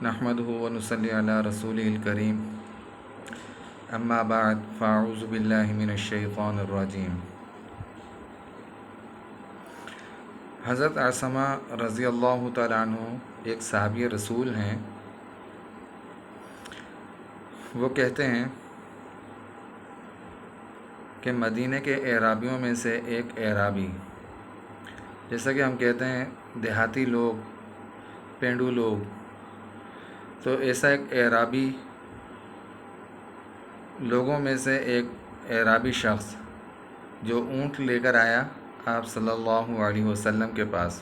نحمدہ و نصلی علی رسولہ الکریم اما بعد فاعوذ باللہ من الشیطان الرجیم۔ حضرت عصمہ رضی اللہ تعالیٰ عنہ ایک صحابی رسول ہیں۔ وہ کہتے ہیں کہ مدینہ کے اعرابیوں میں سے ایک اعرابی، جیسا کہ ہم کہتے ہیں دیہاتی لوگ، پینڈو لوگ، تو ایسا ایک اعرابی لوگوں میں سے ایک اعرابی شخص جو اونٹ لے کر آیا آپ صلی اللہ علیہ وسلم کے پاس۔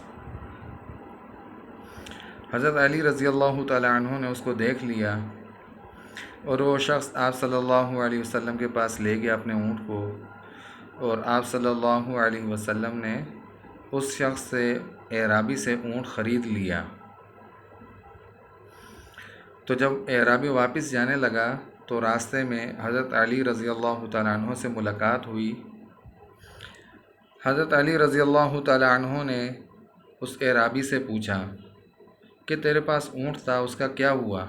حضرت علی رضی اللہ تعالیٰ عنہ نے اس کو دیکھ لیا اور وہ شخص آپ صلی اللہ علیہ وسلم کے پاس لے گیا اپنے اونٹ کو، اور آپ صلی اللہ علیہ وسلم نے اس شخص سے، اعرابی سے اونٹ خرید لیا۔ تو جب اعرابی واپس جانے لگا تو راستے میں حضرت علی رضی اللہ تعالیٰ عنہ سے ملاقات ہوئی۔ حضرت علی رضی اللہ تعالیٰ عنہ نے اس اعرابی سے پوچھا کہ تیرے پاس اونٹ تھا، اس کا کیا ہوا؟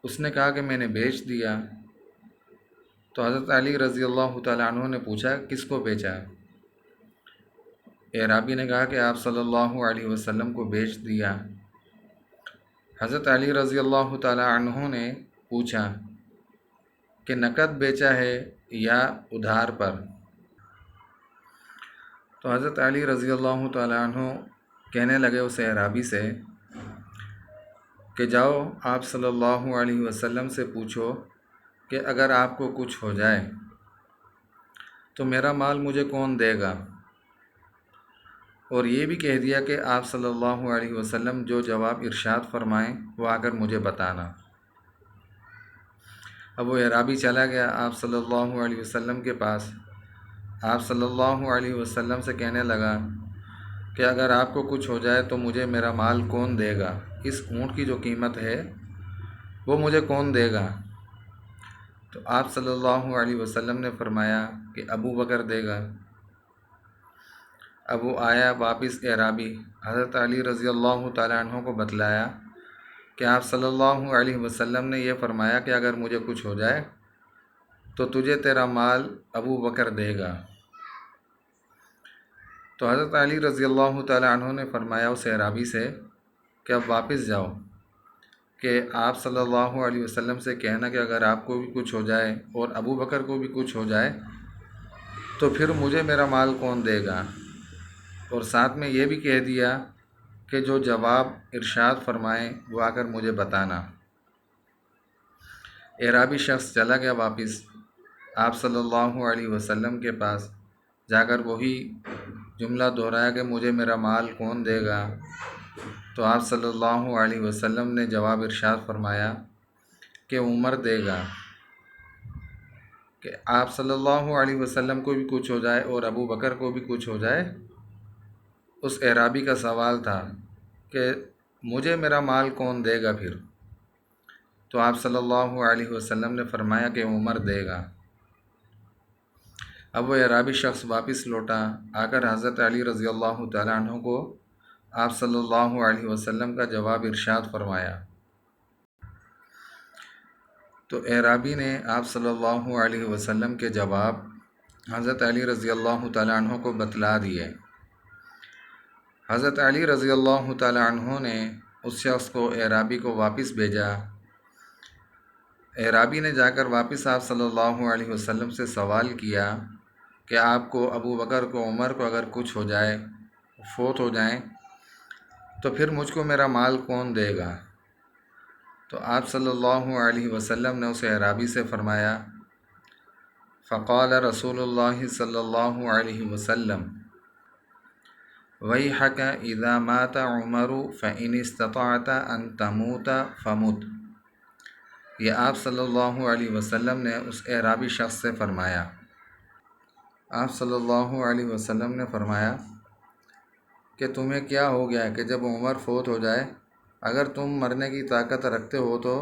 اس نے کہا کہ میں نے بیچ دیا۔ تو حضرت علی رضی اللہ تعالیٰ عنہ نے پوچھا کس کو بیچا؟ اعرابی نے کہا کہ آپ صلی اللہ علیہ وسلم کو بیچ دیا۔ حضرت علی رضی اللہ تعالیٰ عنہ نے پوچھا کہ نقد بیچا ہے یا ادھار پر؟ تو حضرت علی رضی اللہ تعالیٰ عنہ کہنے لگے اس اعرابی سے کہ جاؤ آپ صلی اللہ علیہ وسلم سے پوچھو کہ اگر آپ کو کچھ ہو جائے تو میرا مال مجھے کون دے گا، اور یہ بھی کہہ دیا کہ آپ صلی اللہ علیہ وسلم جو جواب ارشاد فرمائیں وہ آ کر مجھے بتانا۔ اب وہ اعرابی چلا گیا آپ صلی اللہ علیہ وسلم کے پاس۔ آپ صلی اللہ علیہ وسلم سے کہنے لگا کہ اگر آپ کو کچھ ہو جائے تو مجھے میرا مال کون دے گا، اس اونٹ کی جو قیمت ہے وہ مجھے کون دے گا؟ تو آپ صلی اللہ علیہ وسلم نے فرمایا کہ ابو بکر دے گا۔ اب وہ آیا واپس اعرابی، حضرت علی رضی اللہ تعالیٰ عنہ کو بتلایا کہ آپ صلی اللہ علیہ وسلم نے یہ فرمایا کہ اگر مجھے کچھ ہو جائے تو تجھے تیرا مال ابو بکر دے گا۔ تو حضرت علی رضی اللہ تعالیٰ عنہ نے فرمایا اس اعرابی سے کہ اب واپس جاؤ کہ آپ صلی اللہ علیہ وسلم سے کہنا کہ اگر آپ کو بھی کچھ ہو جائے اور ابو بکر کو بھی کچھ ہو جائے تو پھر مجھے میرا مال کون دے گا، اور ساتھ میں یہ بھی کہہ دیا کہ جو جواب ارشاد فرمائیں وہ آ کر مجھے بتانا۔ اعرابی شخص چلا گیا واپس آپ صلی اللہ علیہ وسلم کے پاس، جا کر وہی جملہ دہرایا کہ مجھے میرا مال کون دے گا۔ تو آپ صلی اللہ علیہ وسلم نے جواب ارشاد فرمایا کہ عمر دے گا، کہ آپ صلی اللہ علیہ وسلم کو بھی کچھ ہو جائے اور ابو بکر کو بھی کچھ ہو جائے۔ اس اعرابی کا سوال تھا کہ مجھے میرا مال کون دے گا پھر؟ تو آپ صلی اللہ علیہ وسلم نے فرمایا کہ عمر دے گا۔ اب وہ اعرابی شخص واپس لوٹا، آ کر حضرت علی رضی اللہ تعالیٰ عنہ کو آپ صلی اللہ علیہ وسلم کا جواب ارشاد فرمایا۔ تو اعرابی نے آپ صلی اللہ علیہ وسلم کے جواب حضرت علی رضی اللہ تعالیٰ عنہ کو بتلا دیے۔ حضرت علی رضی اللہ تعالیٰ عنہ نے اس شخص کو، اعرابی کو واپس بھیجا۔ اعرابی نے جا کر واپس آپ صلی اللہ علیہ وسلم سے سوال کیا کہ آپ کو، ابو بکر کو، عمر کو اگر کچھ ہو جائے، فوت ہو جائیں تو پھر مجھ کو میرا مال کون دے گا؟ تو آپ صلی اللہ علیہ وسلم نے اس اعرابی سے فرمایا، فقال رسول اللہ صلی اللہ علیہ وسلم ویحک اذا مات عمر فإن استطعت ان تموت فمت۔ یہ آپ صلی اللہ علیہ وسلم نے اس اعرابی شخص سے فرمایا۔ آپ صلی اللہ علیہ وسلم نے فرمایا کہ تمہیں کیا ہو گیا کہ جب عمر فوت ہو جائے، اگر تم مرنے کی طاقت رکھتے ہو تو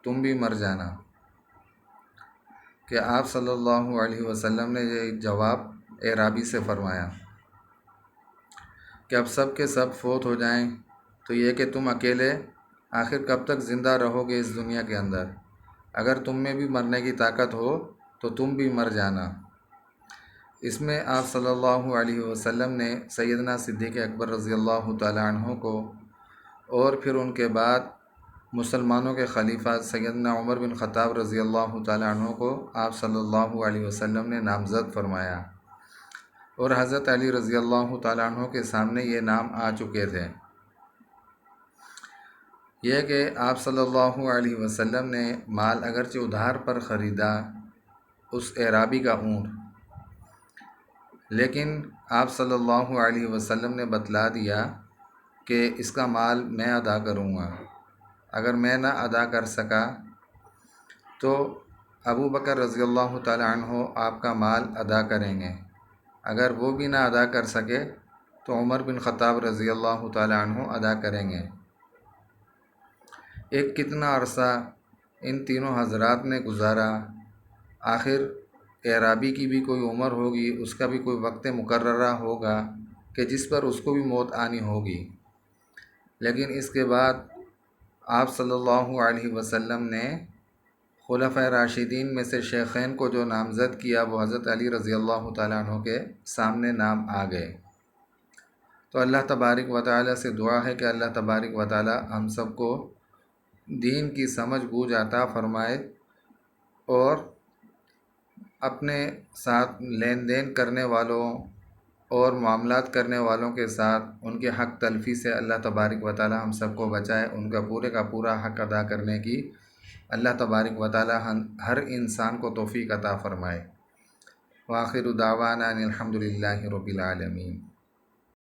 تم بھی مر جانا۔ کہ آپ صلی اللہ علیہ وسلم نے یہ جواب اعرابی سے فرمایا کہ اب سب کے سب فوت ہو جائیں تو یہ کہ تم اکیلے آخر کب تک زندہ رہو گے اس دنیا کے اندر؟ اگر تم میں بھی مرنے کی طاقت ہو تو تم بھی مر جانا۔ اس میں آپ صلی اللہ علیہ وسلم نے سیدنا صدیق اکبر رضی اللہ تعالیٰ عنہ کو اور پھر ان کے بعد مسلمانوں کے خلیفہ سیدنا عمر بن خطاب رضی اللہ تعالیٰ عنہ کو آپ صلی اللہ علیہ وسلم نے نامزد فرمایا، اور حضرت علی رضی اللہ تعالیٰ عنہ کے سامنے یہ نام آ چکے تھے۔ یہ کہ آپ صلی اللہ علیہ وسلم نے مال اگرچہ ادھار پر خریدا اس اعرابی کا اونٹ، لیکن آپ صلی اللہ علیہ وسلم نے بتلا دیا کہ اس کا مال میں ادا کروں گا، اگر میں نہ ادا کر سکا تو ابو بکر رضی اللہ تعالیٰ عنہ آپ کا مال ادا کریں گے، اگر وہ بھی نہ ادا کر سکے تو عمر بن خطاب رضی اللہ تعالیٰ عنہ ادا کریں گے۔ ایک کتنا عرصہ ان تینوں حضرات نے گزارا، آخر اعرابی کی بھی کوئی عمر ہوگی، اس کا بھی کوئی وقت مقررہ ہوگا کہ جس پر اس کو بھی موت آنی ہوگی، لیکن اس کے بعد آپ صلی اللہ علیہ وسلم نے خلفائے راشدین میں سے شیخین کو جو نامزد کیا وہ حضرت علی رضی اللہ تعالیٰ عنہ کے سامنے نام آ گئے۔ تو اللہ تبارک و تعالیٰ سے دعا ہے کہ اللہ تبارک و تعالیٰ ہم سب کو دین کی سمجھ بوجھ عطا فرمائے، اور اپنے ساتھ لین دین کرنے والوں اور معاملات کرنے والوں کے ساتھ ان کے حق تلفی سے اللہ تبارک و تعالیٰ ہم سب کو بچائے، ان کا پورے کا پورا حق ادا کرنے کی اللہ تبارک و تعالیٰ ہر انسان کو توفیق عطا فرمائے۔ وآخر دعوانا ان الحمد للہ رب العالمین۔